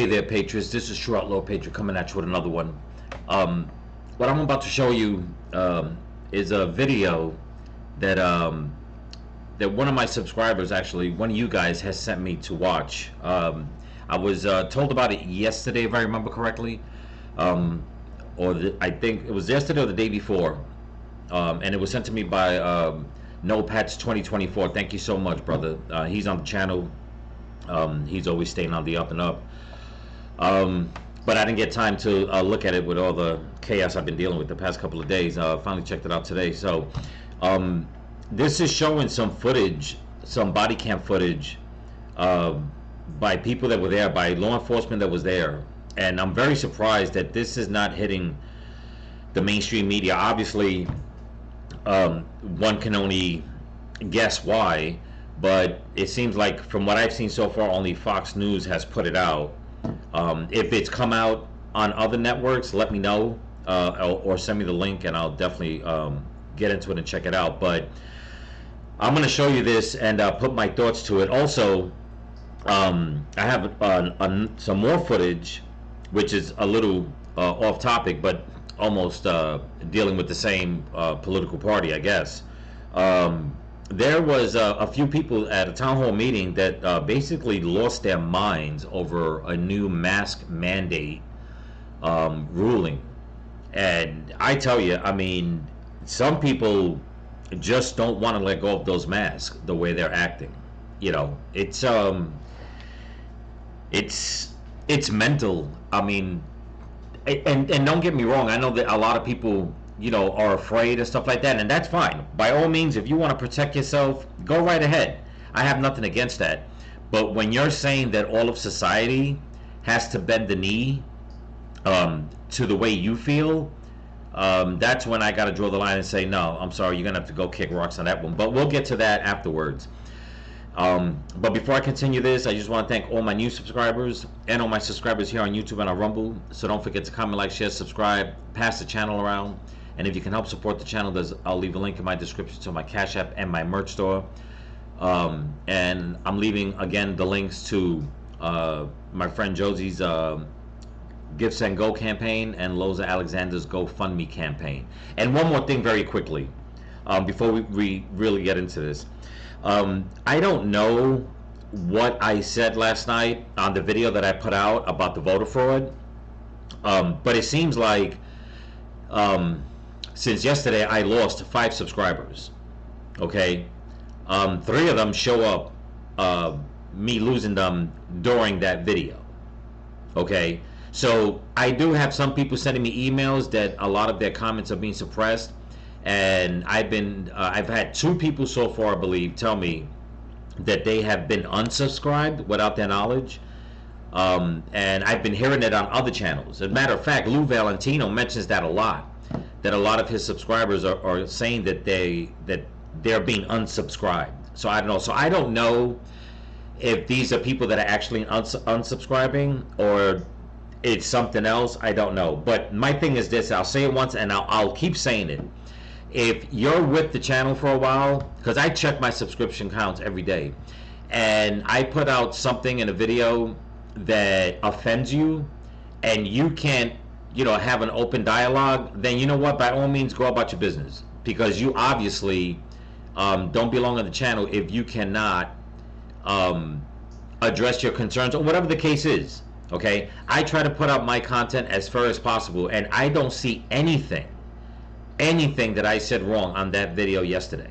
Hey there, Patriots. This is True Outlaw Patriot coming at you with another one. What I'm about to show you is a video that that one of my subscribers, actually, one of you guys, has sent me to watch. I was told about it yesterday, if I remember correctly, I think it was yesterday or the day before, and it was sent to me by Notepads 2024. Thank you so much, brother. He's on the channel. He's always staying on the up and up. But I didn't get time to look at it with all the chaos I've been dealing with the past couple of days. Finally checked it out today. So this is showing some footage, some body cam footage by people that were there, by law enforcement that was there. And I'm very surprised that this is not hitting the mainstream media. Obviously, one can only guess why, but it seems like from what I've seen so far, only Fox News has put it out. If it's come out on other networks, let me know, or send me the link, and I'll definitely get into it and check it out. But I'm going to show you this and put my thoughts to it. Also, I have some more footage, which is a little off topic, but almost dealing with the same political party, I guess. There was a few people at a town hall meeting that basically lost their minds over a new mask mandate ruling. And I tell you, I mean, some people just don't want to let go of those masks the way they're acting. You know, it's mental. I mean, and don't get me wrong, I know that a lot of people, you know, are afraid and stuff like that, and that's fine. By all means, if you want to protect yourself, go right ahead. I have nothing against that. But when you're saying that all of society has to bend the knee to the way you feel, that's when I got to draw the line and say, no, I'm sorry, you're gonna have to go kick rocks on that one. But we'll get to that afterwards. But before I continue this, I just want to thank all my new subscribers and all my subscribers here on YouTube and on Rumble. So don't forget to comment, like, share, subscribe, pass the channel around. And if you can help support the channel, I'll leave a link in my description to my Cash App and my merch store. And I'm leaving, again, the links to my friend Josie's Give, Send, Go campaign and Loza Alexander's GoFundMe campaign. And one more thing very quickly, before we really get into this. I don't know what I said last night on the video that I put out about the voter fraud, but it seems like since yesterday I lost 5 subscribers. Okay, 3 of them show up, me losing them during that video. Okay, so I do have some people sending me emails that a lot of their comments are being suppressed. And I've had 2 people so far, I believe, tell me that they have been unsubscribed without their knowledge. And I've been hearing it on other channels. As a matter of fact, Lou Valentino mentions that a lot of his subscribers are saying that they're being unsubscribed. So I don't know. So I don't know if these are people that are actually unsubscribing or it's something else. I don't know. But my thing is this: I'll say it once, and I'll keep saying it. If you're with the channel for a while, because I check my subscription counts every day, and I put out something in a video that offends you, and you can't, you know, have an open dialogue, then you know what? By all means, go about your business, because you obviously don't belong on the channel if you cannot address your concerns or whatever the case is. Okay, I try to put out my content as fair as possible, and I don't see anything that I said wrong on that video yesterday.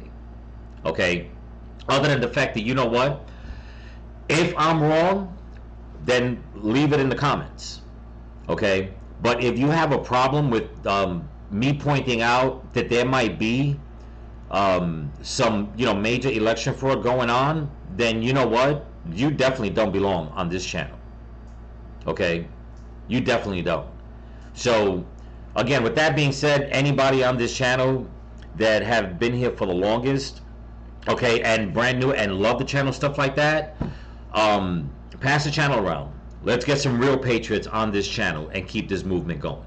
Okay, other than the fact that, you know what, if I'm wrong, then leave it in the comments. Okay, but if you have a problem with me pointing out that there might be some, you know, major election fraud going on, then you know what, you definitely don't belong on this channel. Okay, you definitely don't. So again, with that being said, anybody on this channel that have been here for the longest, okay, and brand new and love the channel, stuff like that, pass the channel around. Let's get some real patriots on this channel and keep this movement going.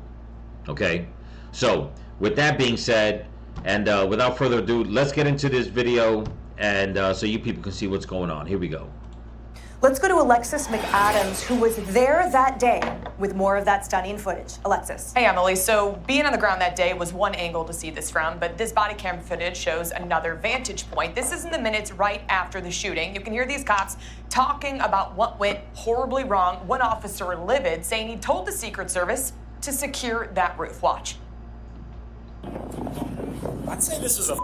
Okay, so with that being said, and without further ado, let's get into this video, and so you people can see what's going on. Here we go. Let's go to Alexis McAdams, who was there that day with more of that stunning footage. Alexis. Hey, Emily. So being on the ground that day was one angle to see this from, but this body cam footage shows another vantage point. This is in the minutes right after the shooting. You can hear these cops talking about what went horribly wrong. One officer livid, saying he told the Secret Service to secure that roof. Watch. I'd say this is a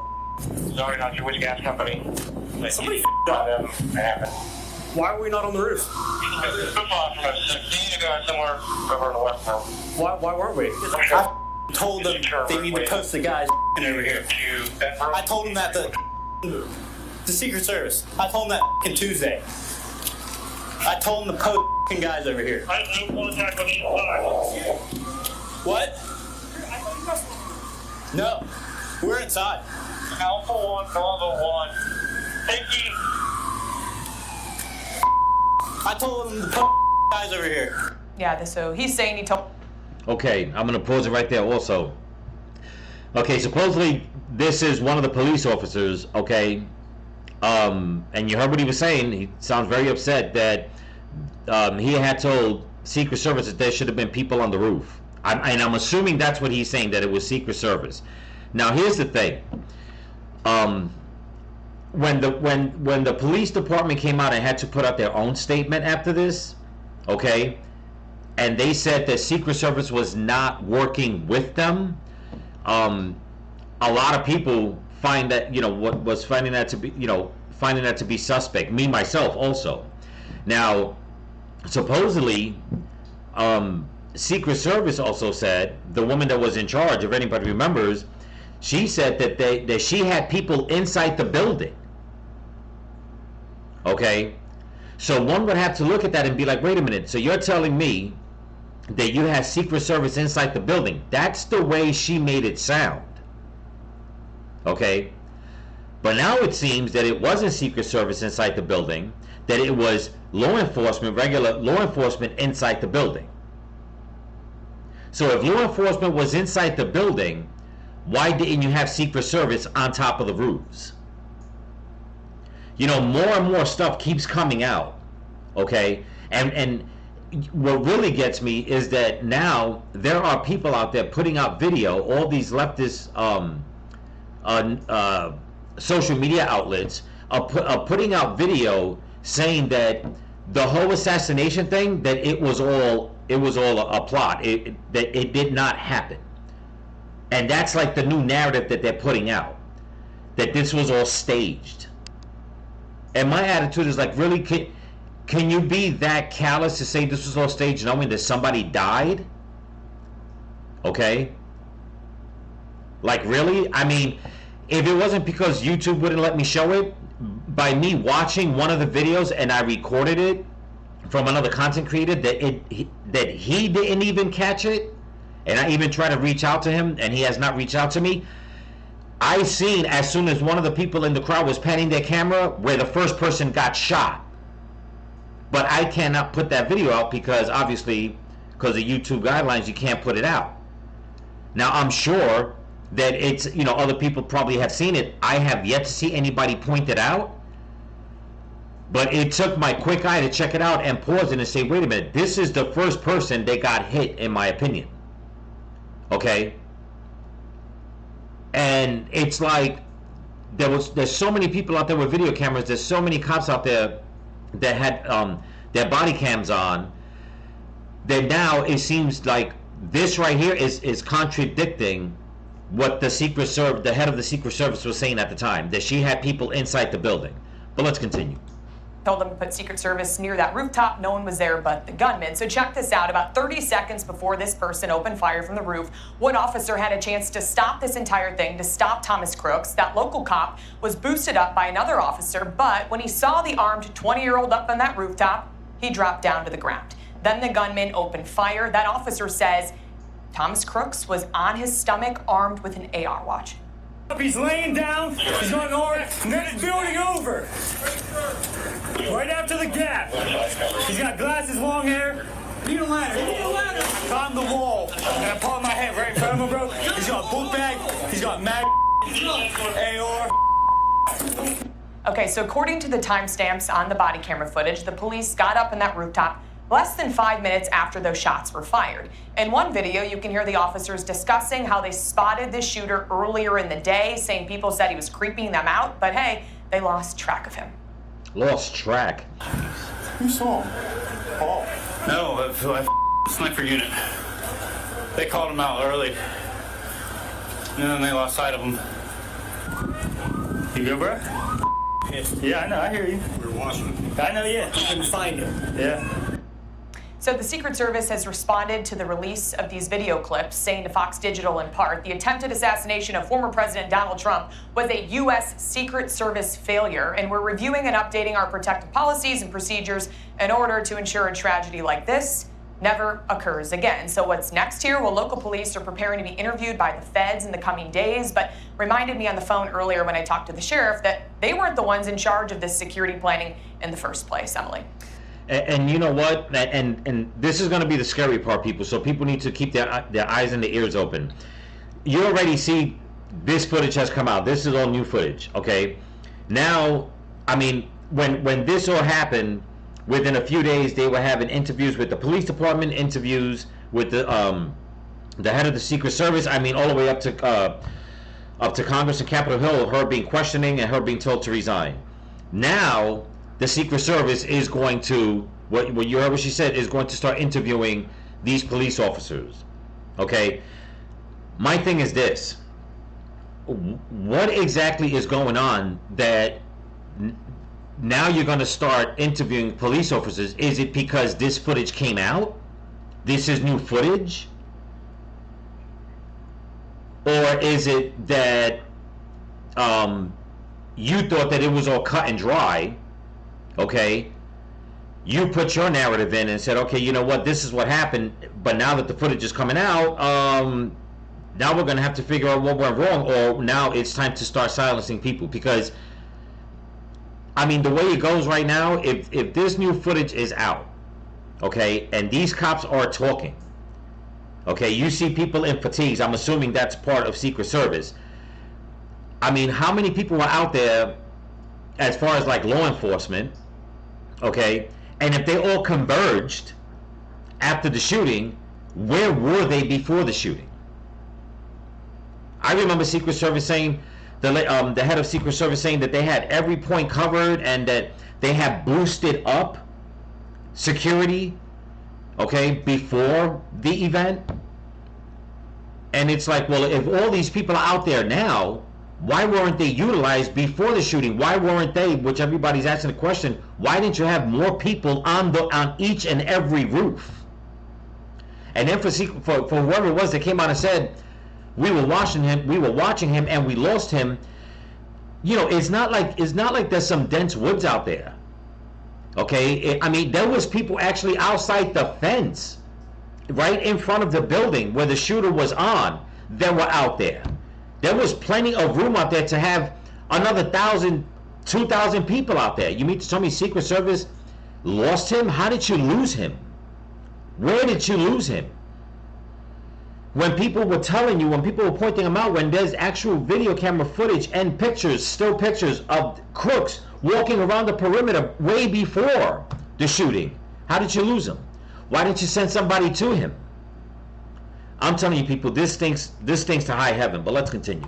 Sorry, not sure which gas company. somebody Them happened. Why are we not on the roof? Because it's football from a 16 ago somewhere over in the west now. Why weren't we? I Told them they need to post the guys over here to that room. I told them that the Secret Service. I told them that Tuesday. I told them to post guys over here. I have no contact with inside. What? No, we're inside. Alpha 1, Bravo 1. Taking. I told them to post guys over here. Yeah, so he's saying he told. Okay, I'm gonna pause it right there also. Okay, supposedly this is one of the police officers, okay? And you heard what he was saying. He sounds very upset that he had told Secret Service that there should have been people on the roof. And I'm assuming that's what he's saying, that it was Secret Service. Now here's the thing. When the police department came out and had to put out their own statement after this, okay, and they said that Secret Service was not working with them, a lot of people find that, what was finding that to be suspect. Me myself also. Now, supposedly, Secret Service also said, the woman that was in charge, if anybody remembers, she said that she had people inside the building. Okay, so one would have to look at that and be like, wait a minute, so you're telling me that you had Secret Service inside the building? That's the way she made it sound. Okay, but now it seems that it wasn't Secret Service inside the building, that it was law enforcement, regular law enforcement inside the building. So if law enforcement was inside the building, why didn't you have Secret Service on top of the roofs? More and more stuff keeps coming out, okay? And what really gets me is that now there are people out there putting out video, all these leftist social media outlets are putting out video saying that the whole assassination thing, that it was all a plot, that it did not happen. And that's like the new narrative that they're putting out, that this was all staged. And my attitude is like, really, can you be that callous to say this was all staged knowing that somebody died? Okay? Like, really? I mean, if it wasn't because YouTube wouldn't let me show it, by me watching one of the videos and I recorded it from another content creator, that he didn't even catch it, and I even tried to reach out to him and he has not reached out to me, I seen as soon as one of the people in the crowd was panning their camera where the first person got shot. But I cannot put that video out because obviously, because of YouTube guidelines, you can't put it out. Now I'm sure that it's, other people probably have seen it. I have yet to see anybody point it out. But it took my quick eye to check it out and pause it and say, wait a minute, this is the first person that got hit, in my opinion. Okay? And it's like there's so many people out there with video cameras, there's so many cops out there that had their body cams on, that now it seems like this right here is contradicting what the head of the Secret Service was saying at the time, that she had people inside the building. But let's continue. Told them to put Secret Service near that rooftop. No one was there but the gunman. So check this out. About 30 seconds before this person opened fire from the roof, one officer had a chance to stop this entire thing, to stop Thomas Crooks. That local cop was boosted up by another officer, but when he saw the armed 20-year-old up on that rooftop, he dropped down to the ground. Then the gunman opened fire. That officer says Thomas Crooks was on his stomach, armed with an AR. Watch. He's laying down, he's on orange, and then it's building over. Right after the gap. He's got glasses, long hair. Need a ladder, need a ladder. Climb the wall, and I palm my head right in front of him, bro. He's got a book bag, he's got mag, AR. Okay, so according to the timestamps on the body camera footage, the police got up in that rooftop less than 5 minutes after those shots were fired. In one video, you can hear the officers discussing how they spotted the shooter earlier in the day, saying people said he was creeping them out, but hey, they lost track of him. Lost track. Who saw him? Paul. No, sniper unit. They called him out early. And then they lost sight of him. You good, bro? Yeah, I know, I hear you. We were watching him. I know, yeah. Couldn't find him. Yeah. So the Secret Service has responded to the release of these video clips, saying to Fox Digital in part, the attempted assassination of former President Donald Trump was a U.S. Secret Service failure, and we're reviewing and updating our protective policies and procedures in order to ensure a tragedy like this never occurs again. So what's next here? Well, local police are preparing to be interviewed by the feds in the coming days, but reminded me on the phone earlier when I talked to the sheriff that they weren't the ones in charge of this security planning in the first place, Emily. And you know what? And this is going to be the scary part, people. So people need to keep their eyes and their ears open. You already see this footage has come out. This is all new footage, okay? Now, I mean, when this all happened, within a few days, they were having interviews with the police department, interviews with the head of the Secret Service. I mean, all the way up to Congress and Capitol Hill, her being questioning and her being told to resign. Now, the Secret Service is going to, what you heard what she said, is going to start interviewing these police officers. Okay? My thing is this. What exactly is going on that now you're going to start interviewing police officers? Is it because this footage came out? This is new footage? Or is it that you thought that it was all cut and dry? Okay, you put your narrative in and said, okay, you know what, this is what happened, but now that the footage is coming out, now we're going to have to figure out what went wrong, or now it's time to start silencing people. Because, I mean, the way it goes right now, if this new footage is out, okay, and these cops are talking, okay, you see people in fatigues, I'm assuming that's part of Secret Service. I mean, how many people were out there as far as like law enforcement? Okay, and if they all converged after the shooting, where were they before the shooting? I remember Secret Service saying, the head of Secret Service saying that they had every point covered and that they had boosted up security, okay, before the event. And it's like, well, if all these people are out there now, why weren't they utilized before the shooting? Why weren't they, which everybody's asking the question, why didn't you have more people on each and every roof? And then for whoever it was that came out and said, we were watching him and we lost him, you know, it's not like there's some dense woods out there. Okay? I mean, there was people actually outside the fence, right in front of the building where the shooter was on, that were out there. There was plenty of room out there to have another 1,000, 2,000 people out there. You mean to tell me Secret Service lost him? How did you lose him? Where did you lose him? When people were telling you, when people were pointing him out, when there's actual video camera footage and pictures, still pictures of crooks walking around the perimeter way before the shooting, how did you lose him? Why didn't you send somebody to him? I'm telling you, people, this stinks to high heaven, but let's continue.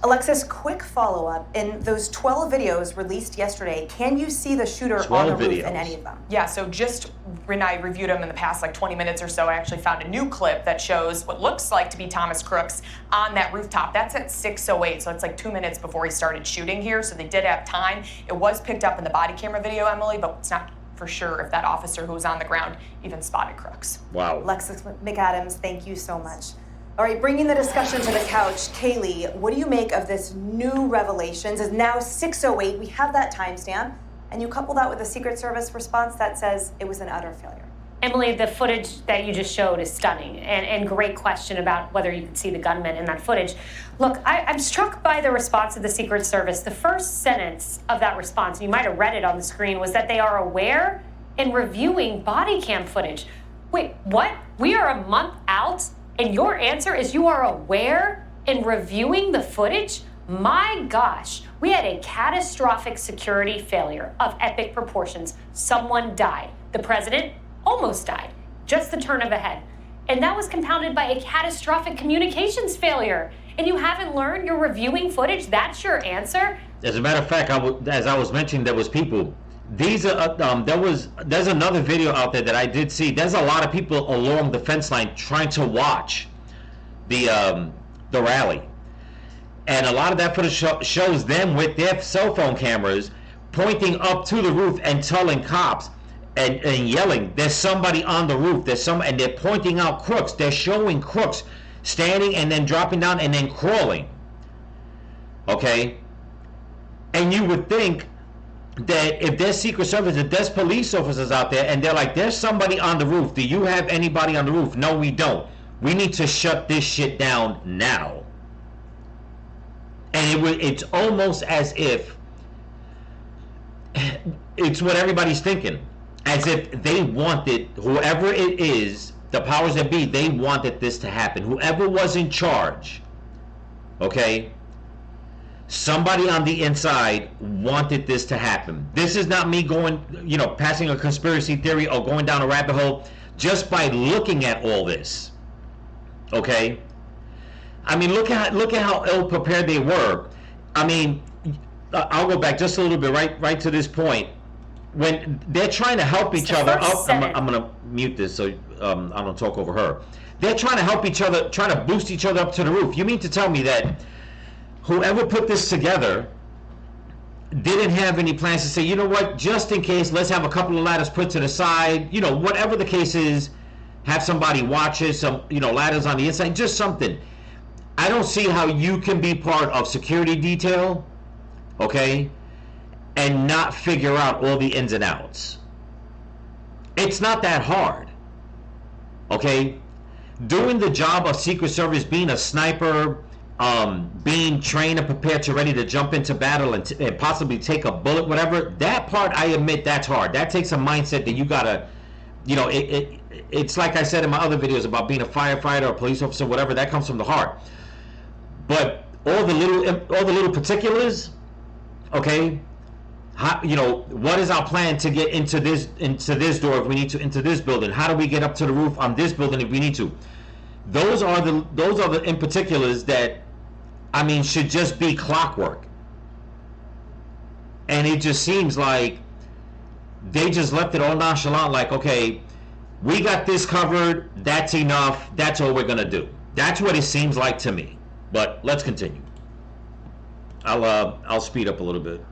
Alexis, quick follow-up. In those 12 videos released yesterday, can you see the shooter on the roof in any of them? Yeah, so just when I reviewed them in the past like 20 minutes or so, I actually found a new clip that shows what looks like to be Thomas Crooks on that rooftop. That's at 6:08, so it's like 2 minutes before he started shooting here, so they did have time. It was picked up in the body camera video, Emily, but it's not for sure if that officer who was on the ground even spotted Crooks. Wow. Alexis McAdams, thank you so much. All right, bringing the discussion to the couch, Kaylee, what do you make of this new revelations? It's now 6:08, we have that timestamp, and you couple that with the Secret Service response that says it was an utter failure. Emily, the footage that you just showed is stunning, and great question about whether you could see the gunman in that footage. Look, I'm struck by the response of the Secret Service. The first sentence of that response, and you might have read it on the screen, was that they are aware in reviewing body cam footage. Wait, what? We are a month out, and your answer is you are aware in reviewing the footage? My gosh, We had a catastrophic security failure of epic proportions. Someone died. The president almost died. Just the turn of a head. And that was compounded by a catastrophic communications failure. And you haven't learned? You're reviewing footage? That's your answer? As a matter of fact, as I was mentioning, there was people. These are there's another video out there that I did see. There's a lot of people along the fence line trying to watch the rally, and a lot of that footage shows them with their cell phone cameras pointing up to the roof and telling cops and yelling, "There's somebody on the roof. And they're pointing out crooks. They're showing crooks standing and then dropping down and then crawling. Okay, and you would think that if there's Secret Service, if there's police officers out there and they're like, there's somebody on the roof, do you have anybody on the roof? No, we don't. We need to shut this shit down now. And it's almost as if it's what everybody's thinking, as if they wanted, whoever it is, the powers that be, they wanted this to happen. Whoever was in charge, okay, somebody on the inside wanted this to happen. This is not me going, passing a conspiracy theory or going down a rabbit hole. Just by looking at all this, okay. I mean, look at how ill prepared they were. I mean, I'll go back just a little bit, right to this point, when they're trying to help each other up. I'm gonna mute this so I don't talk over her. They're trying to help each other, trying to boost each other up to the roof. You mean to tell me that whoever put this together didn't have any plans to say, you know what, just in case, let's have a couple of ladders put to the side, whatever the case is, have somebody watch it, some, ladders on the inside, just something. I don't see how you can be part of security detail, okay, and not figure out all the ins and outs. It's not that hard, okay? Doing the job of Secret Service, being a sniper, being trained and prepared to ready to jump into battle and possibly take a bullet, whatever, that part, I admit, that's hard. That takes a mindset that you gotta, it's like I said in my other videos about being a firefighter or police officer, whatever, that comes from the heart. But all the little particulars, okay, what is our plan to get into this door if we need to, into this building? How do we get up to the roof on this building if we need to? Those are the in particulars that, I mean, should just be clockwork. And it just seems like they just left it all nonchalant, like, okay, we got this covered, that's enough, that's all we're gonna do. That's what it seems like to me. But let's continue. I'll speed up a little bit.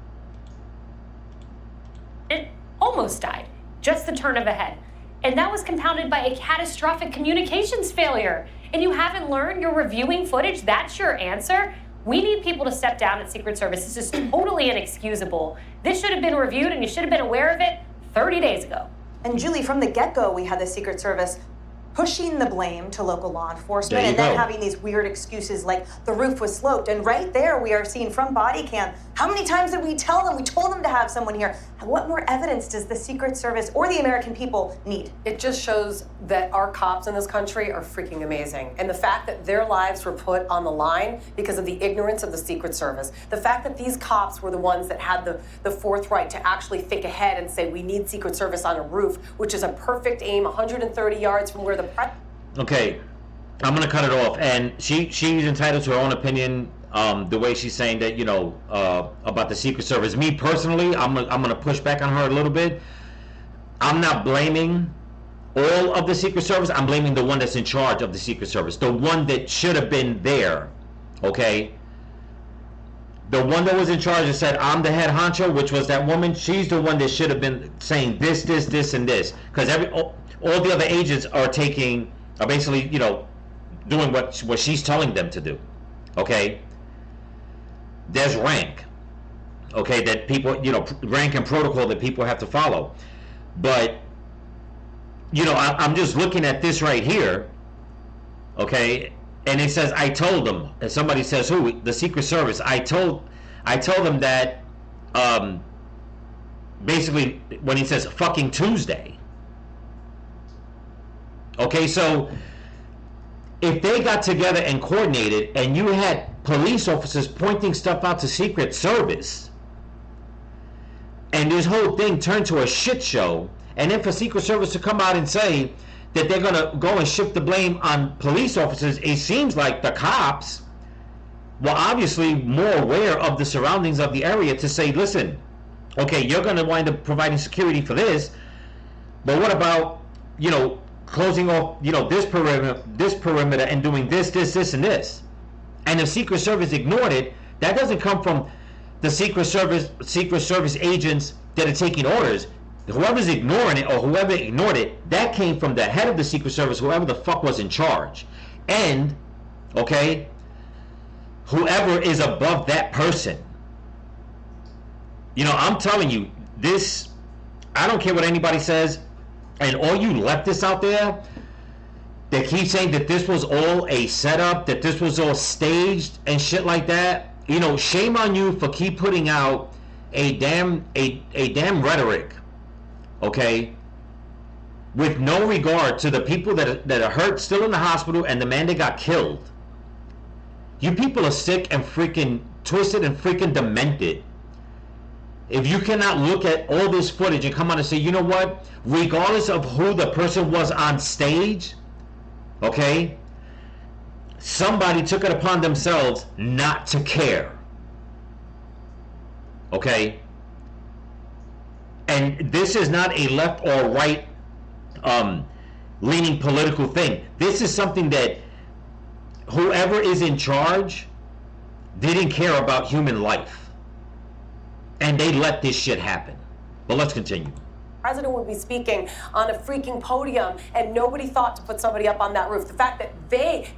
It almost died. Just the turn of a head. And that was compounded by a catastrophic communications failure. And you haven't learned? You're reviewing footage? That's your answer? We need people to step down at Secret Service. This is totally inexcusable. This should have been reviewed and you should have been aware of it 30 days ago. And Julie, from the get-go, we had the Secret Service pushing the blame to local law enforcement and then having these weird excuses like the roof was sloped. And right there we are seeing from body cam, how many times did we tell them? We told them to have someone here. What more evidence does the Secret Service or the American people need? It just shows that our cops in this country are freaking amazing. And the fact that their lives were put on the line because of the ignorance of the Secret Service. The fact that these cops were the ones that had the forthright to actually think ahead and say, we need Secret Service on a roof, which is a perfect aim, 130 yards from where the Okay, I'm gonna cut it off, and she's entitled to her own opinion. The way she's saying that, about the Secret Service. Me personally, I'm gonna push back on her a little bit. I'm not blaming all of the Secret Service. I'm blaming the one that's in charge of the Secret Service, the one that should have been there. Okay, the one that was in charge and said, I'm the head honcho, which was that woman. She's the one that should have been saying this, and this, because all the other agents are basically, doing what she's telling them to do. Okay, there's rank, okay, that people, rank and protocol that people have to follow. But I'm just looking at this right here, okay, and it says, I told them, and somebody says, who? The Secret Service. I told them that, basically, when he says fucking Tuesday. Okay, so if they got together and coordinated, and you had police officers pointing stuff out to Secret Service, and this whole thing turned to a shit show, and then for Secret Service to come out and say that they're going to go and shift the blame on police officers, it seems like the cops were obviously more aware of the surroundings of the area to say, listen, okay, you're going to wind up providing security for this, but what about, you know, closing off, you know, this perimeter and doing this, and this. And if Secret Service ignored it, that doesn't come from the Secret Service agents that are taking orders. Whoever's ignoring it, or whoever ignored it, that came from the head of the Secret Service, whoever the fuck was in charge. And, okay, whoever is above that person. You know, I'm telling you, this, I don't care what anybody says, and all you leftists out there that keep saying that this was all a setup, that this was all staged and shit like that, you know, shame on you for keep putting out a damn rhetoric, okay, with no regard to the people that are hurt, still in the hospital, and the man that got killed. You people are sick and freaking twisted and freaking demented. If you cannot look at all this footage and come on and say, you know what, regardless of who the person was on stage, okay, somebody took it upon themselves not to care. Okay? And this is not a left or right leaning political thing. This is something that whoever is in charge didn't care about human life. And they let this shit happen. But let's continue. The president would be speaking on a freaking podium and nobody thought to put somebody up on that roof. The fact that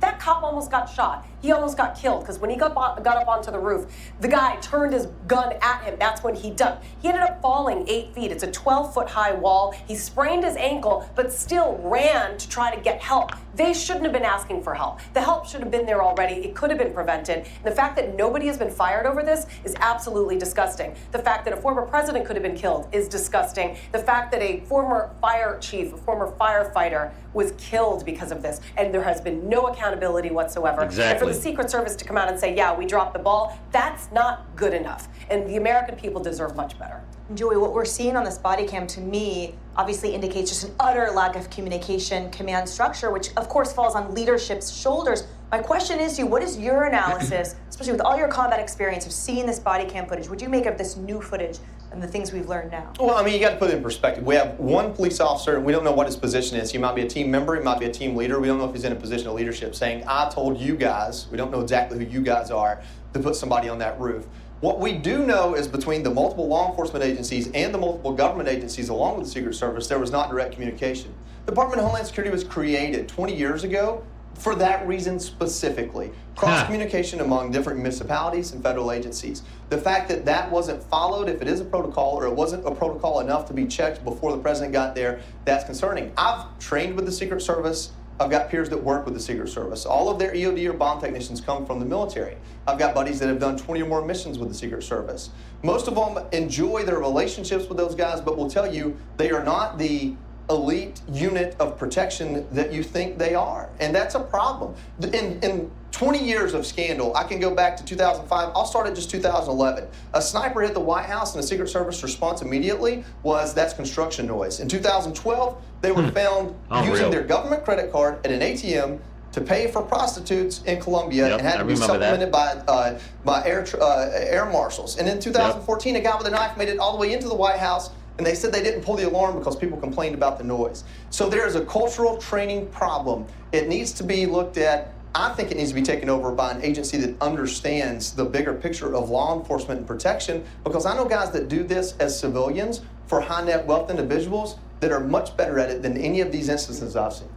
that cop almost got shot. He almost got killed because when he got up onto the roof, the guy turned his gun at him. That's when he ducked. He ended up falling 8 feet. It's a 12-foot high wall. He sprained his ankle, but still ran to try to get help. They shouldn't have been asking for help. The help should have been there already. It could have been prevented. And the fact that nobody has been fired over this is absolutely disgusting. The fact that a former president could have been killed is disgusting. The fact that a former fire chief, a former firefighter was killed because of this, and there has been no accountability whatsoever. Exactly. And for the Secret Service to come out and say, yeah, we dropped the ball, that's not good enough. And the American people deserve much better. Joey, what we're seeing on this body cam, to me, obviously indicates just an utter lack of communication, command structure, which of course falls on leadership's shoulders. My question is to you, what is your analysis, especially with all your combat experience of seeing this body cam footage? What do you make of this new footage and the things we've learned now? Well, I mean, you got to put it in perspective. We have one police officer, and we don't know what his position is. He might be a team member, he might be a team leader. We don't know if he's in a position of leadership, saying, I told you guys, we don't know exactly who you guys are, to put somebody on that roof. What we do know is between the multiple law enforcement agencies and the multiple government agencies along with the Secret Service, there was not direct communication. The Department of Homeland Security was created 20 years ago for that reason specifically. Cross-communication among different municipalities and federal agencies. The fact that that wasn't followed, if it is a protocol, or it wasn't a protocol enough to be checked before the president got there, that's concerning. I've trained with the Secret Service. I've got peers that work with the Secret Service. All of their EOD or bomb technicians come from the military. I've got buddies that have done 20 or more missions with the Secret Service. Most of them enjoy their relationships with those guys, but will tell you they are not the elite unit of protection that you think they are. And that's a problem. In 20 years of scandal, I can go back to 2005. I'll start at just 2011. A sniper hit the White House and the Secret Service response immediately was, that's construction noise. In 2012, they were found using their government credit card at an ATM to pay for prostitutes in Colombia, and had to be supplemented by air marshals. And in 2014, a guy with a knife made it all the way into the White House, and they said they didn't pull the alarm because people complained about the noise. So there is a cultural training problem. It needs to be looked at. I think it needs to be taken over by an agency that understands the bigger picture of law enforcement and protection, because I know guys that do this as civilians for high net wealth individuals that are much better at it than any of these instances I've seen.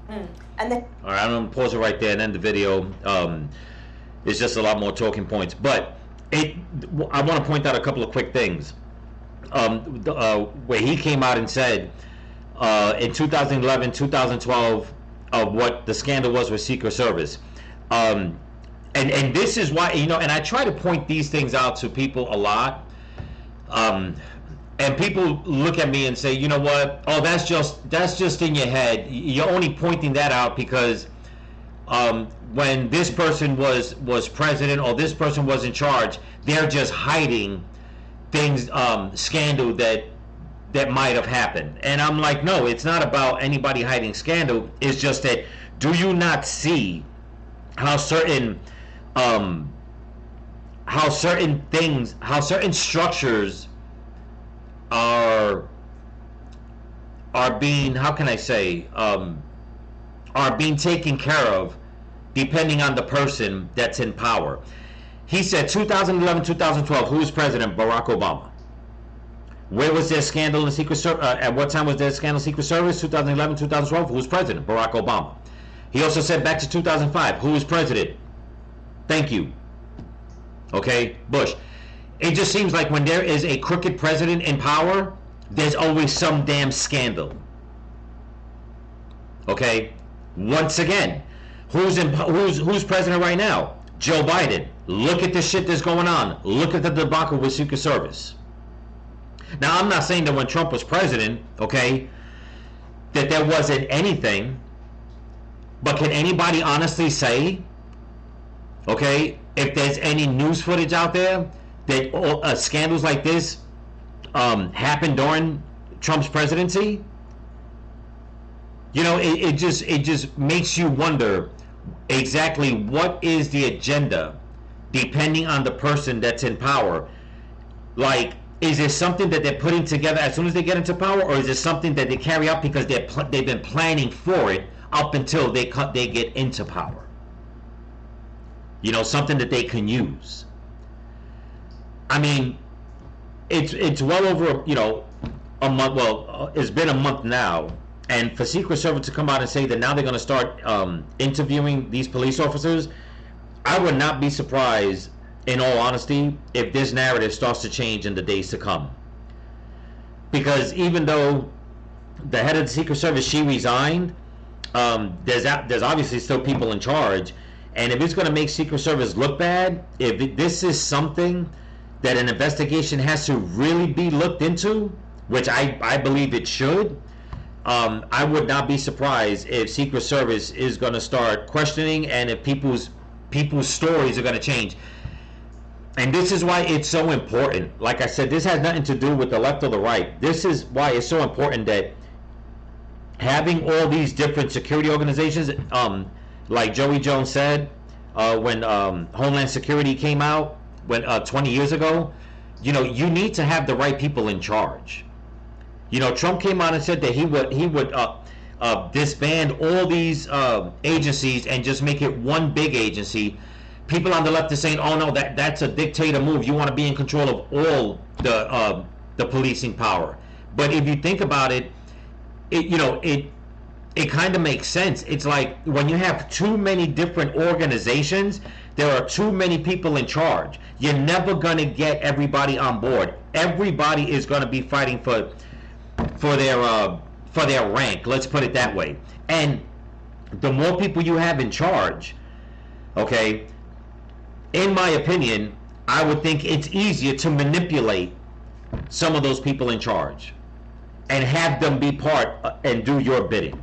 And then, all right, I'm gonna pause it right there and end the video. It's just a lot more talking points, but I want to point out a couple of quick things. Where he came out and said in 2011, 2012, what the scandal was with Secret Service. And this is why, you know, and I try to point these things out to people a lot. And people look at me and say, you know what? Oh, that's just in your head. You're only pointing that out because when this person was president or this person was in charge, they're just hiding things, scandal that might have happened. And I'm like, no, it's not about anybody hiding scandal. It's just that, do you not see how certain things, how certain structures are being, how can I say, are being taken care of depending on the person that's in power. He said 2011, 2012, who was president? Barack Obama. Where was there scandal in the Secret Service? At what time was there scandal in the Secret Service? 2011, 2012, who was president? Barack Obama. He also said back to 2005, who was president? Thank you. Okay, Bush. It just seems like when there is a crooked president in power, there's always some damn scandal. Okay? Once again, who's president right now? Joe Biden. Look at the shit that's going on. Look at the debacle with Secret Service. Now, I'm not saying that when Trump was president, okay, that there wasn't anything, but can anybody honestly say, okay, if there's any news footage out there that scandals like this happened during Trump's presidency? You know, it just makes you wonder exactly what is the agenda depending on the person that's in power. Like, is it something that they're putting together as soon as they get into power, or is it something that they carry out because they've been planning for it up until they get into power? You know, something that they can use. I mean, it's well over, you know, a month. Well, it's been a month now, and for Secret Service to come out and say that now they're going to start interviewing these police officers, I would not be surprised, in all honesty, if this narrative starts to change in the days to come. Because even though the head of the Secret Service, she resigned, there's obviously still people in charge. And if it's going to make Secret Service look bad, if this is something that an investigation has to really be looked into, which I believe it should, I would not be surprised if Secret Service is going to start questioning, and if people's stories are going to change. And this is why it's so important. Like I said, this has nothing to do with the left or the right. This is why it's so important that having all these different security organizations, like Joey Jones said, when Homeland Security came out 20 years ago, you know, you need to have the right people in charge. You know, Trump came out and said that he would disband all these agencies and just make it one big agency. People on the left are saying, "Oh no, that's a dictator move. You want to be in control of all the policing power." But if you think about it, it kind of makes sense. It's like when you have too many different organizations, there are too many people in charge. You're never going to get everybody on board. Everybody is going to be fighting for their rank. Let's put it that way. And the more people you have in charge, okay, in my opinion, I would think it's easier to manipulate some of those people in charge and have them be part and do your bidding.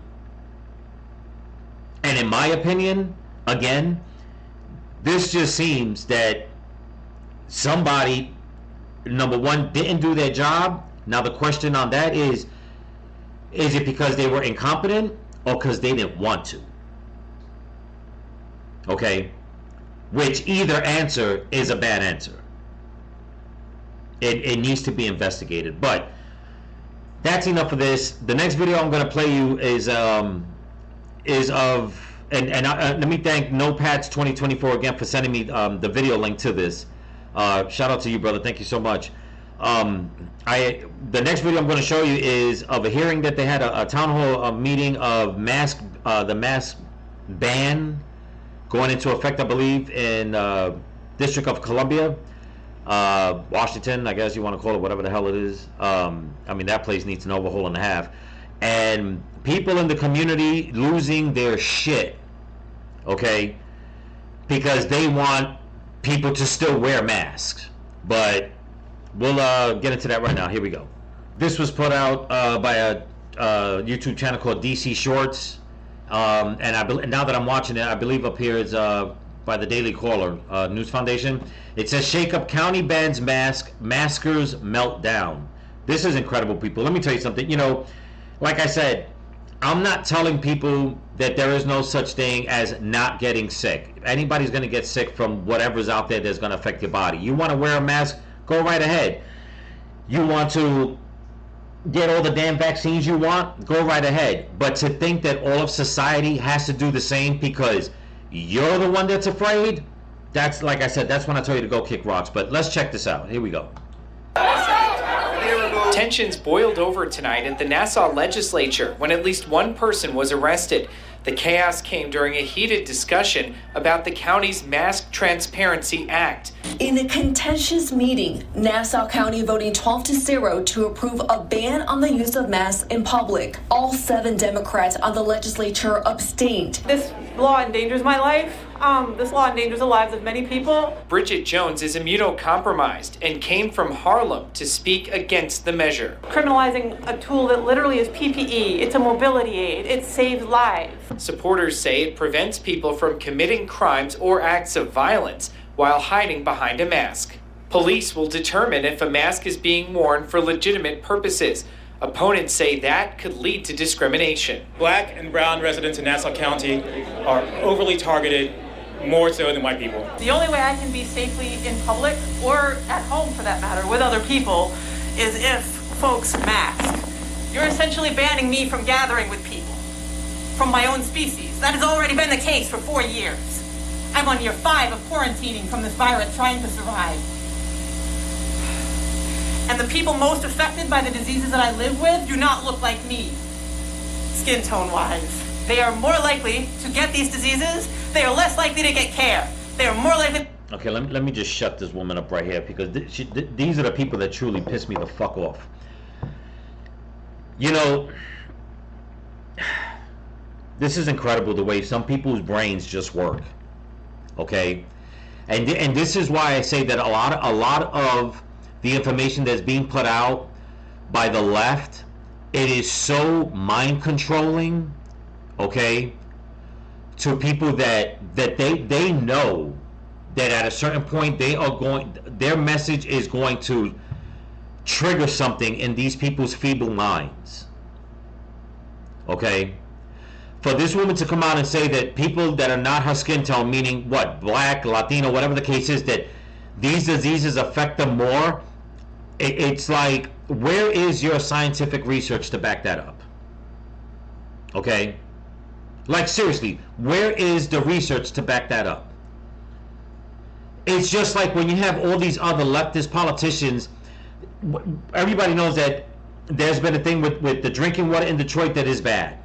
And in my opinion, again, this just seems that somebody, number one, didn't do their job. Now the question on that is it because they were incompetent or because they didn't want to? Okay? Which either answer is a bad answer. It needs to be investigated. But that's enough of this. The next video I'm going to play you is of, let me thank Notepads 2024 again for sending me the video link to this. Shout out to you, brother. Thank you so much. The next video I'm going to show you is of a hearing that they had, a town hall meeting of the mask ban going into effect, I believe, in District of Columbia, Washington, I guess you want to call it, whatever the hell it is. I mean, that place needs an overhaul and a half. And people in the community losing their shit, okay, because they want people to still wear masks. But we'll get into that right now. Here we go. This was put out by a YouTube channel called DC Shorts. And now that I'm watching it, I believe up here is by the Daily Caller News Foundation. It says Shake Up County bans maskers meltdown. This is incredible, people. Let me tell you something. You know, like I said, I'm not telling people that there is no such thing as not getting sick. If anybody's going to get sick from whatever's out there that's going to affect your body. You want to wear a mask? Go right ahead. You want to get all the damn vaccines you want? Go right ahead. But to think that all of society has to do the same because you're the one that's afraid, that's, like I said, that's when I tell you to go kick rocks. But let's check this out. Here we go. Tensions boiled over tonight at the Nassau legislature when at least one person was arrested. The chaos came during a heated discussion about the county's Mask Transparency Act. In a contentious meeting, Nassau County voting 12-0 to approve a ban on the use of masks in public. All 7 Democrats on the legislature abstained. This law endangers my life. This law endangers the lives of many people. Bridget Jones is immunocompromised and came from Harlem to speak against the measure. Criminalizing a tool that literally is PPE, it's a mobility aid, it saves lives. Supporters say it prevents people from committing crimes or acts of violence while hiding behind a mask. Police will determine if a mask is being worn for legitimate purposes. Opponents say that could lead to discrimination. Black and brown residents in Nassau County are overly targeted, more so than white people. The only way I can be safely in public, or at home for that matter, with other people, is if folks mask. You're essentially banning me from gathering with people from my own species. That has already been the case for 4 years. I'm on year 5 of quarantining from this virus, trying to survive. And the people most affected by the diseases that I live with do not look like me, skin tone wise. They are more likely to get these diseases. They are less likely to get care. They are more likely. Okay, let me just shut this woman up right here because these are the people that truly piss me the fuck off. You know, this is incredible the way some people's brains just work. Okay, and this is why I say that a lot of the information that's being put out by the left, it is so mind controlling. Okay, to people that they know that at a certain point their message is going to trigger something in these people's feeble minds. Okay, for this woman to come out and say that people that are not her skin tone, meaning what, black, Latino, whatever the case is, that these diseases affect them more, it's like, where is your scientific research to back that up? Okay, like seriously, where is the research to back that up? It's just like when you have all these other leftist politicians. Everybody knows that there's been a thing with the drinking water in Detroit that is bad,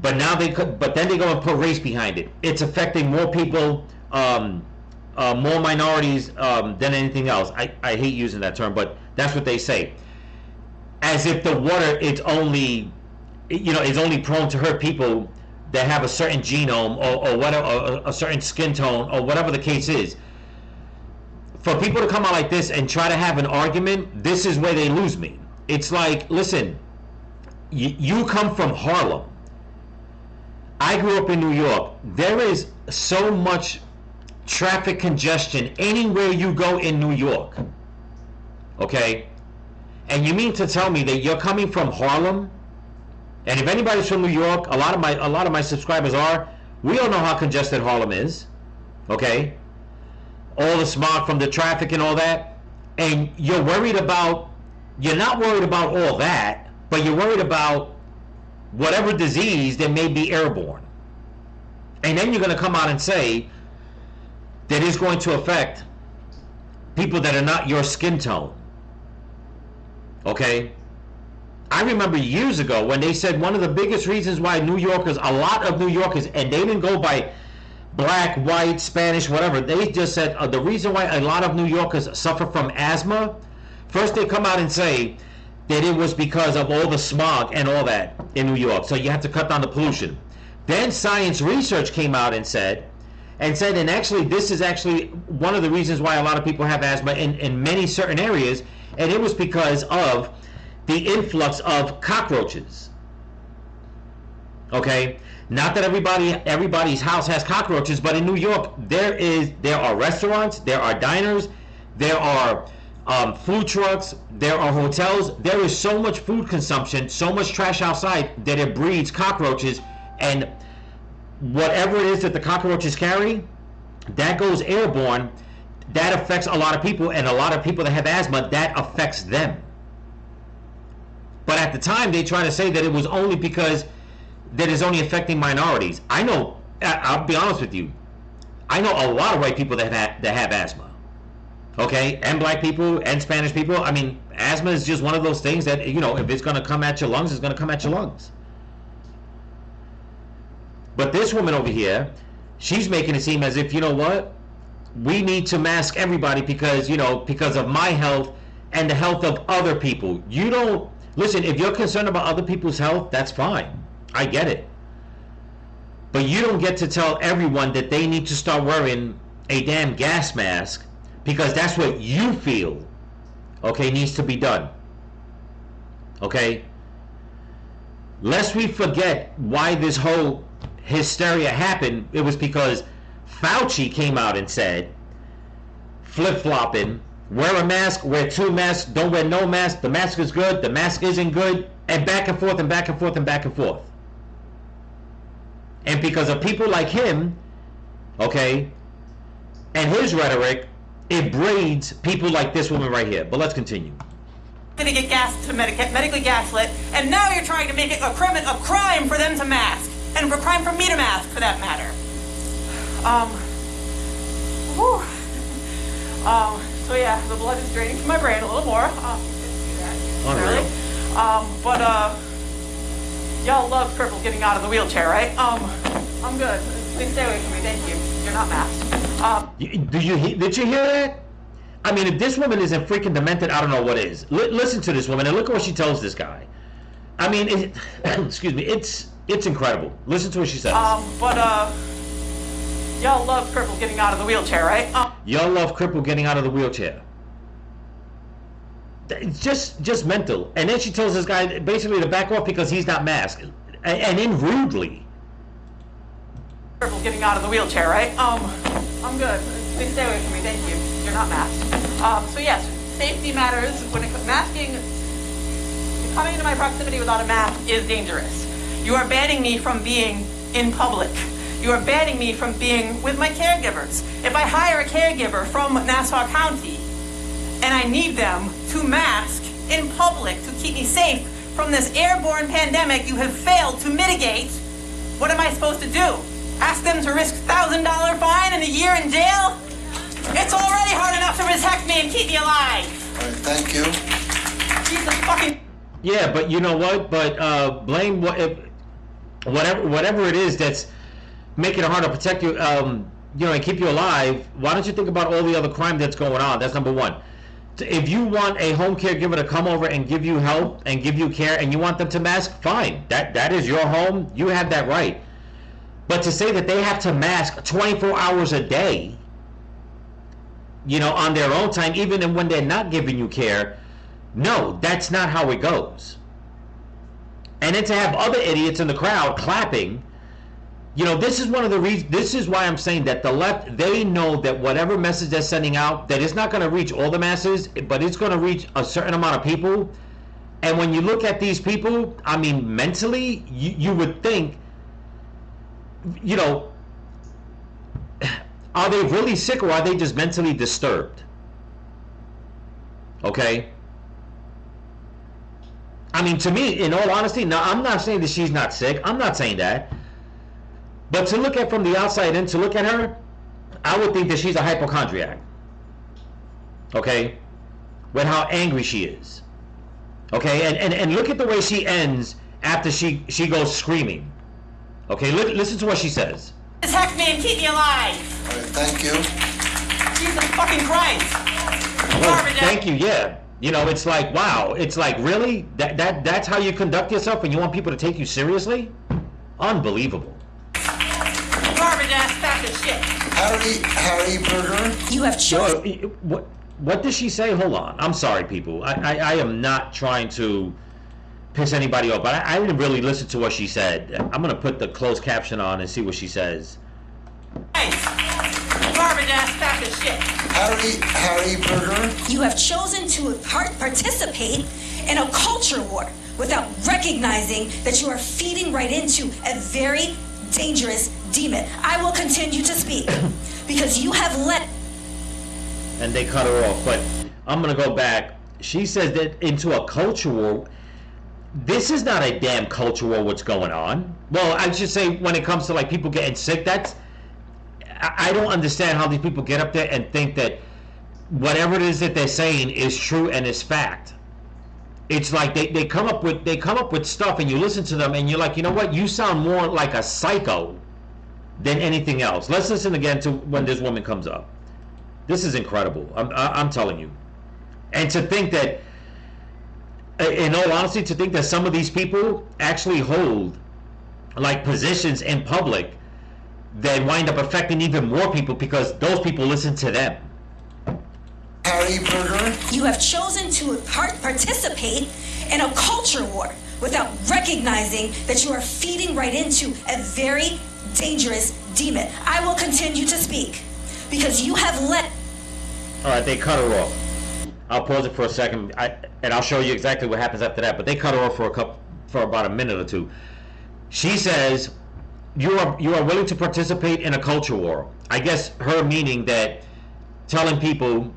but then they go and put race behind it. It's affecting more people, more minorities than anything else. I hate using that term, but that's what they say. As if the water is only prone to hurt people that have a certain genome or whatever, or a certain skin tone or whatever the case is. For people to come out like this and try to have an argument, this is where they lose me. It's like, listen, you come from Harlem. I grew up in New York. There is so much traffic congestion anywhere you go in New York. Okay? And you mean to tell me that you're coming from Harlem? And if anybody's from New York, a lot of my subscribers are. We all know how congested Harlem is. Okay? All the smog from the traffic and all that. And you're not worried about all that, but you're worried about whatever disease that may be airborne. And then you're going to come out and say that it's going to affect people that are not your skin tone. Okay? I remember years ago when they said one of the biggest reasons why a lot of New Yorkers, and they didn't go by black, white, Spanish, whatever, they just said the reason why a lot of New Yorkers suffer from asthma, first they come out and say that it was because of all the smog and all that in New York, so you have to cut down the pollution. Then science research came out and said, and actually this is actually one of the reasons why a lot of people have asthma in many certain areas, and it was because of the influx of cockroaches. Okay, not that everybody's house has cockroaches, but in New York there are restaurants, there are diners, there are food trucks, there are hotels. There is so much food consumption, so much trash outside that it breeds cockroaches, and whatever it is that the cockroaches carry, that goes airborne. That affects a lot of people, and a lot of people that have asthma, that affects them. But at the time, they try to say that it was only because that is only affecting minorities. I know, I'll be honest with you, I know a lot of white people that have asthma. Okay, and black people and Spanish people. I mean, asthma is just one of those things that, you know, if it's going to come at your lungs, it's going to come at your lungs. But this woman over here, she's making it seem as if, you know what, we need to mask everybody because, you know, because of my health and the health of other people. You don't, listen, if you're concerned about other people's health, that's fine. I get it. But you don't get to tell everyone that they need to start wearing a damn gas mask because that's what you feel, okay, needs to be done. Okay? Lest we forget why this whole hysteria happened. It was because Fauci came out and said, flip-flopping, wear a mask, wear two masks, don't wear no mask, the mask is good, the mask isn't good, and back and forth and back and forth and back and forth. And because of people like him, okay, and his rhetoric, it breeds people like this woman right here. But let's continue. Going to get medically gaslit, and now you're trying to make it a crime for them to mask, and a crime for me to mask, for that matter. So yeah, the blood is draining from my brain a little more. Unreal. Y'all love cripples getting out of the wheelchair, right? I'm good. Please stay away from me, thank you. You're not masked. Did you hear that? I mean, if this woman isn't freaking demented, I don't know what is. Listen to this woman and look at what she tells this guy. I mean, excuse me, it's incredible. Listen to what she says. Y'all love cripples getting out of the wheelchair, right? Y'all love cripple getting out of the wheelchair. It's just mental. And then she tells this guy basically to back off because he's not masked, and in rudely. Cripples getting out of the wheelchair, right? I'm good. Please stay away from me, thank you. You're not masked. So yes, safety matters. When it comes masking, coming into my proximity without a mask is dangerous. You are banning me from being in public. You are banning me from being with my caregivers. If I hire a caregiver from Nassau County and I need them to mask in public to keep me safe from this airborne pandemic you have failed to mitigate, what am I supposed to do? Ask them to risk $1,000 fine and a year in jail? It's already hard enough to protect me and keep me alive. All right, thank you. Jesus fucking... Yeah, but you know what? But blame whatever it is that's making it hard to protect you, you know, and keep you alive. Why don't you think about all the other crime that's going on? That's number one. If you want a home caregiver to come over and give you help and give you care, and you want them to mask, fine. That is your home. You have that right. But to say that they have to mask 24 hours a day, you know, on their own time, even when they're not giving you care, no, that's not how it goes. And then to have other idiots in the crowd clapping, you know, this is one of the reasons. This is why I'm saying that the left, they know that whatever message they're sending out, that it's not going to reach all the masses, but it's going to reach a certain amount of people. And when you look at these people, I mean, mentally, you would think, you know, are they really sick or are they just mentally disturbed? Okay? I mean, to me, in all honesty, now, I'm not saying that she's not sick. I'm not saying that. But to look at from the outside in, to look at her, I would think that she's a hypochondriac. Okay? With how angry she is. Okay? And look at the way she ends after she goes screaming. Okay? Listen to what she says. Protect me and keep me alive. All right, thank you. Jesus fucking Christ. Oh, thank you, yeah. You know, it's like, wow. It's like, really? That's how you conduct yourself when you want people to take you seriously? Unbelievable. Garbage ass pack of shit. Harry Burger. You have What did she say? Hold on. I'm sorry, people. I am not trying to piss anybody off, but I didn't really listen to what she said. I'm gonna put the closed caption on and see what she says. Hey, garbage ass sack of shit. Harry Berger. You have chosen to participate in a culture war without recognizing that you are feeding right into a very dangerous demon. I will continue to speak because you have let. And they cut her off, but I'm gonna go back. She says that into a culture war. This is not a damn culture war. What's going on? Well, I should say when it comes to like people getting sick, I don't understand how these people get up there and think that whatever it is that they're saying is true and is fact. It's like they come up with stuff and you listen to them and you're like, you know what? You sound more like a psycho than anything else. Let's listen again to when this woman comes up. This is incredible. I'm telling you. And to think that, in all honesty, to think that some of these people actually hold like positions in public that wind up affecting even more people because those people listen to them. Harry Berger. You have chosen to participate in a culture war without recognizing that you are feeding right into a very dangerous demon. I will continue to speak because you have let. All right, they cut her off. I'll pause it for a second, and I'll show you exactly what happens after that. But they cut her off for about a minute or two. She says, "You are willing to participate in a culture war." I guess her meaning that telling people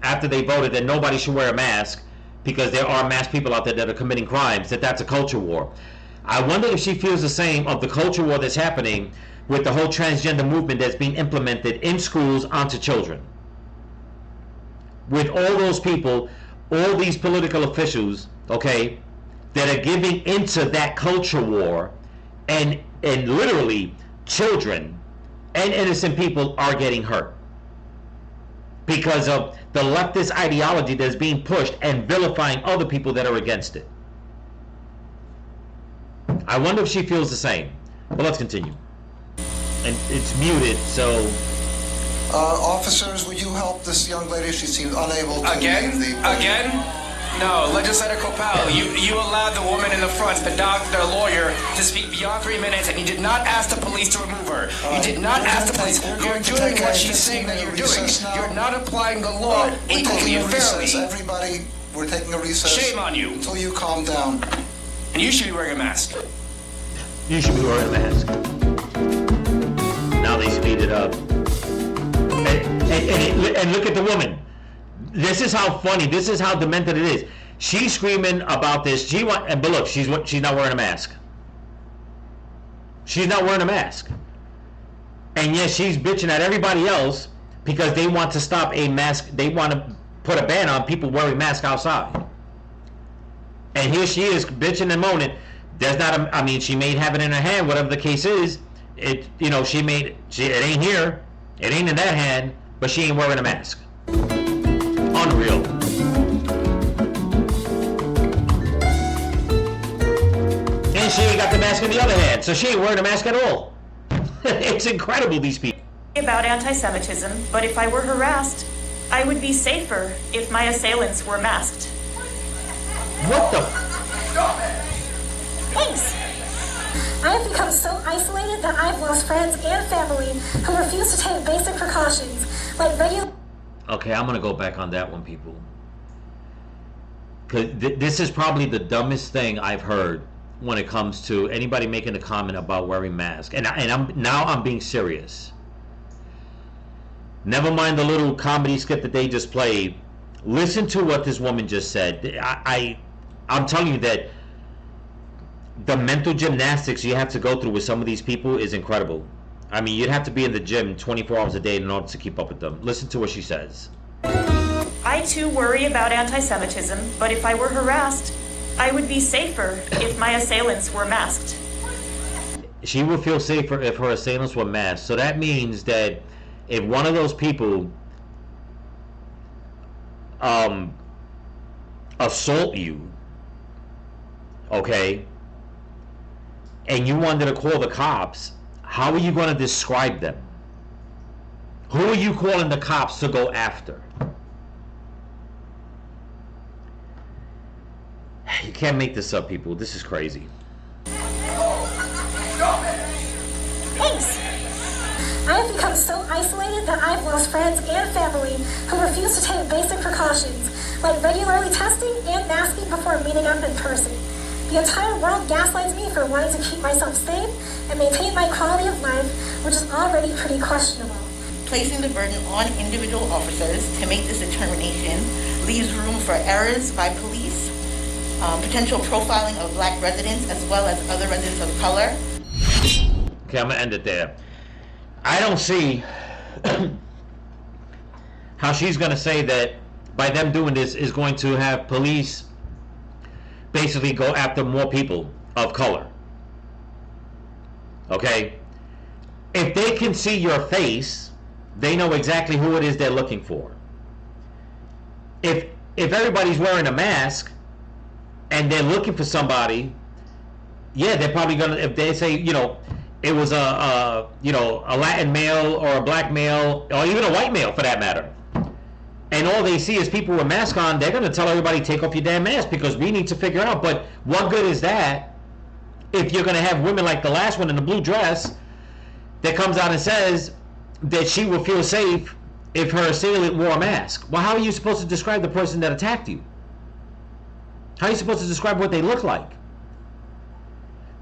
after they voted that nobody should wear a mask because there are masked people out there that are committing crimes, that's a culture war. I wonder if she feels the same of the culture war that's happening with the whole transgender movement that's being implemented in schools onto children. With all those people, all these political officials, okay, that are giving into that culture war, and literally children and innocent people are getting hurt because of the leftist ideology that's being pushed and vilifying other people that are against it. I wonder if she feels the same. Well, let's continue. And it's muted, so... Officers, will you help this young lady? She seems unable to Again? leave the... Again? No, Legislator Copal, you allowed the woman in the front, the doctor, the lawyer, to speak beyond 3 minutes, and you did not ask the police to remove her. You did not ask the police. You're doing what she's saying that you're doing. You're not applying the law equally and fairly. Everybody, we're taking a recess. Shame on you. Until you calm down. And you should be wearing a mask. You should be wearing a mask. Now they speed it up. And look at the woman. This is how funny. This is how demented it is. She's screaming about this. But look, she's not wearing a mask. She's not wearing a mask. And yet she's bitching at everybody else because they want to stop a mask. They want to put a ban on people wearing masks outside. And here she is bitching and moaning. There's not I mean, she may have it in her hand, whatever the case is. It ain't here. It ain't in that hand, but she ain't wearing a mask. Unreal. And she ain't got the mask in the other hand, so she ain't wearing a mask at all. It's incredible, these people. About anti-Semitism, but if I were harassed, I would be safer if my assailants were masked. What the? Thanks. I have become so isolated that I've lost friends and family who refuse to take basic precautions, like regular... Okay, I'm gonna go back on that one, people. Cause this is probably the dumbest thing I've heard when it comes to anybody making a comment about wearing masks. And I'm being serious. Never mind the little comedy skit that they just played. Listen to what this woman just said. I'm telling you that the mental gymnastics you have to go through with some of these people is incredible. I mean, you'd have to be in the gym 24 hours a day in order to keep up with them. Listen to what she says. I too worry about anti-Semitism, but if I were harassed, I would be safer if my assailants were masked. She would feel safer if her assailants were masked. So that means that if one of those people assault you, okay, and you wanted to call the cops, how are you going to describe them? Who are you calling the cops to go after? can't make this up, people. This is crazy. Thanks. I have become so isolated that I've lost friends and family who refuse to take basic precautions, like regularly testing and masking before meeting up in person. The entire world gaslights me for wanting to keep myself safe and maintain my quality of life, which is already pretty questionable. Placing the burden on individual officers to make this determination leaves room for errors by police, potential profiling of black residents as well as other residents of color. Okay, I'm gonna end it there. I don't see how she's gonna say that by them doing this is going to have police basically go after more people of color. Okay? If they can see your face, they know exactly who it is they're looking for. If everybody's wearing a mask and they're looking for somebody, yeah, they're probably gonna, if they say, you know, it was a Latin male or a black male or even a white male for that matter, and all they see is people with masks on, they're going to tell everybody, take off your damn mask because we need to figure out. But what good is that if you're going to have women like the last one in the blue dress that comes out and says that she will feel safe if her assailant wore a mask? Well, how are you supposed to describe the person that attacked you? How are you supposed to describe what they look like?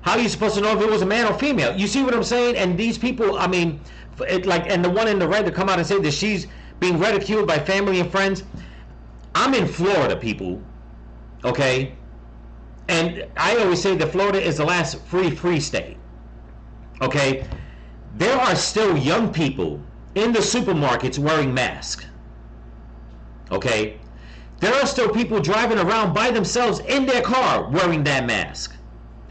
How are you supposed to know if it was a man or female? You see what I'm saying? And these people, I mean, and the one in the red to come out and say that she's being ridiculed by family and friends. I'm in Florida, people, okay? And I always say that Florida is the last free state, okay? There are still young people in the supermarkets wearing masks, okay? There are still people driving around by themselves in their car wearing that mask.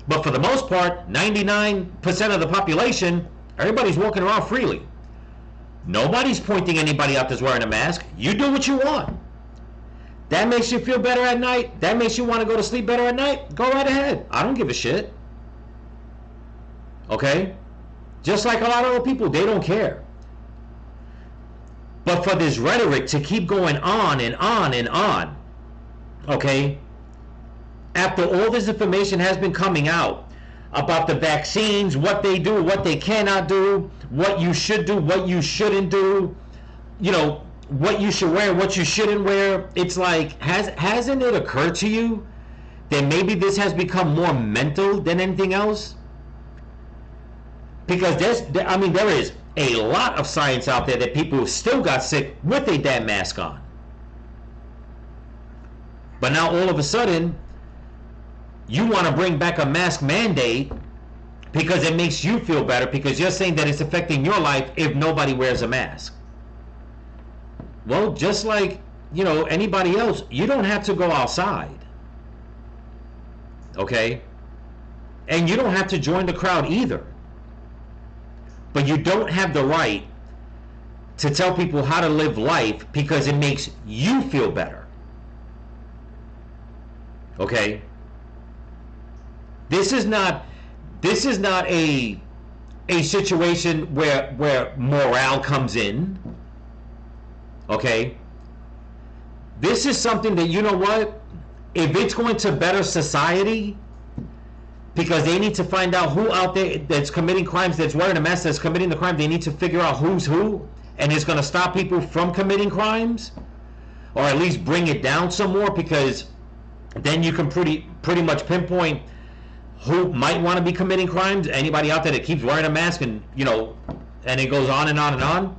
But for the most part, 99% of the population, everybody's walking around freely. Nobody's pointing anybody out that's wearing a mask. You do what you want. That makes you feel better at night? That makes you want to go to sleep better at night? Go right ahead. I don't give a shit. Okay? Just like a lot of other people, they don't care. But for this rhetoric to keep going on and on and on, okay, after all this information has been coming out about the vaccines, what they do, what they cannot do, what you should do, what you shouldn't do, you know, what you should wear, what you shouldn't wear, it's like, hasn't it occurred to you that maybe this has become more mental than anything else? Because there is a lot of science out there that people still got sick with a damn mask on. But now all of a sudden, you want to bring back a mask mandate because it makes you feel better, because you're saying that it's affecting your life if nobody wears a mask. Well, just like, you know, anybody else, you don't have to go outside. Okay? And you don't have to join the crowd either. But you don't have the right to tell people how to live life because it makes you feel better. Okay? This is not a situation where morale comes in. Okay? This is something that, you know what? If it's going to better society, because they need to find out who out there that's committing crimes, that's wearing a mask, that's committing the crime, they need to figure out who's who, and it's going to stop people from committing crimes, or at least bring it down some more, because then you can pretty much pinpoint who might want to be committing crimes. Anybody out there that keeps wearing a mask, and you know, and it goes on and on and on,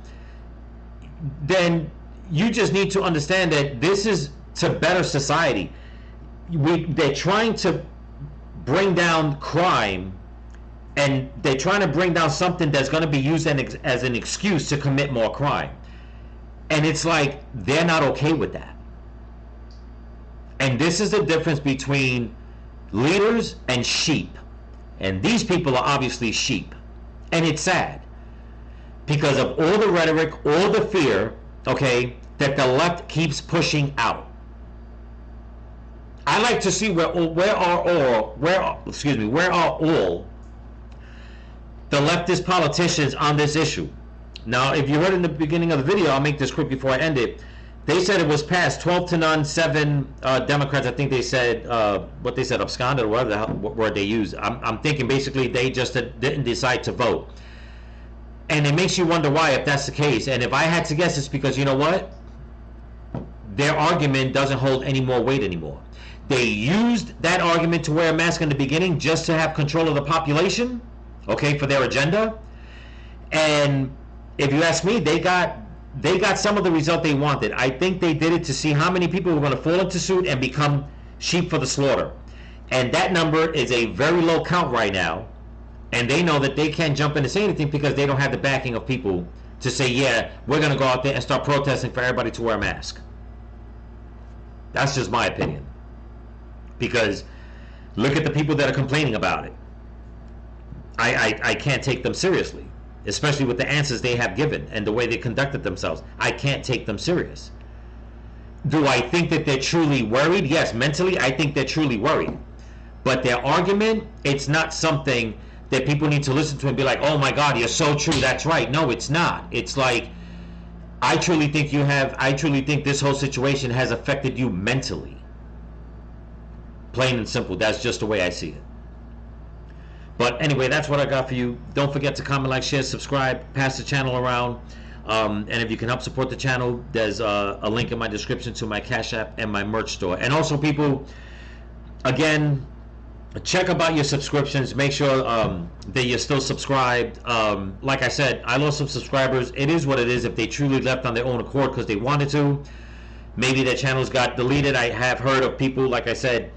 then you just need to understand that this is to better society. They're trying to bring down crime, and they're trying to bring down something that's going to be used as an excuse to commit more crime. And it's like they're not okay with that. And this is the difference between leaders and sheep. And these people are obviously sheep. And it's sad because of all the rhetoric, all the fear, okay, that the left keeps pushing out. I like to see where are all the leftist politicians on this issue. Now, if you heard in the beginning of the video, I'll make this quick before I end it. They said it was passed 12-0, 7 Democrats. I think they said what they said, absconded or whatever the hell, what word they used. I'm thinking basically they just didn't decide to vote, and it makes you wonder why, if that's the case. And if I had to guess, it's because, you know what, their argument doesn't hold any more weight anymore. They used that argument to wear a mask in the beginning just to have control of the population, okay, for their agenda. And if you ask me, they got some of the result they wanted. I think they did it to see how many people were going to fall into suit and become sheep for the slaughter. And that number is a very low count right now. And they know that they can't jump in and say anything because they don't have the backing of people to say, yeah, we're going to go out there and start protesting for everybody to wear a mask. That's just my opinion. Because look at the people that are complaining about it. I can't take them seriously, especially with the answers they have given and the way they conducted themselves. I can't take them serious. Do I think that they're truly worried? Yes, mentally, I think they're truly worried. But their argument, it's not something that people need to listen to and be like, oh my God, you're so true, that's right. No, it's not. It's like, I truly think this whole situation has affected you mentally. Plain and simple. That's just the way I see it. But anyway, that's what I got for you. Don't forget to comment, like, share, subscribe, pass the channel around. And if you can help support the channel, there's a link in my description to my Cash App and my merch store. And also, people, again, check about your subscriptions. Make sure that you're still subscribed. Like I said, I lost some subscribers. It is what it is. If they truly left on their own accord because they wanted to, maybe their channels got deleted. I have heard of people, like I said,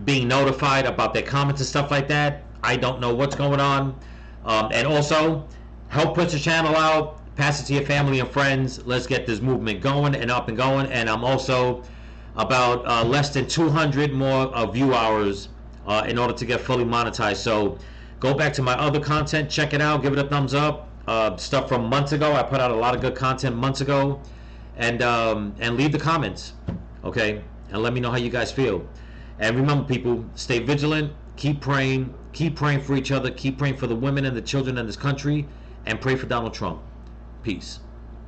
being notified about their comments and stuff like that. I don't know what's going on. And also, help push the channel out. Pass it to your family and friends. Let's get this movement going and up and going. And I'm also about less than 200 more view hours in order to get fully monetized. So go back to my other content, check it out, give it a thumbs up. Stuff from months ago. I put out a lot of good content months ago. And leave the comments, okay? And let me know how you guys feel. And remember, people, stay vigilant, keep praying for each other, keep praying for the women and the children in this country, and pray for Donald Trump. Peace.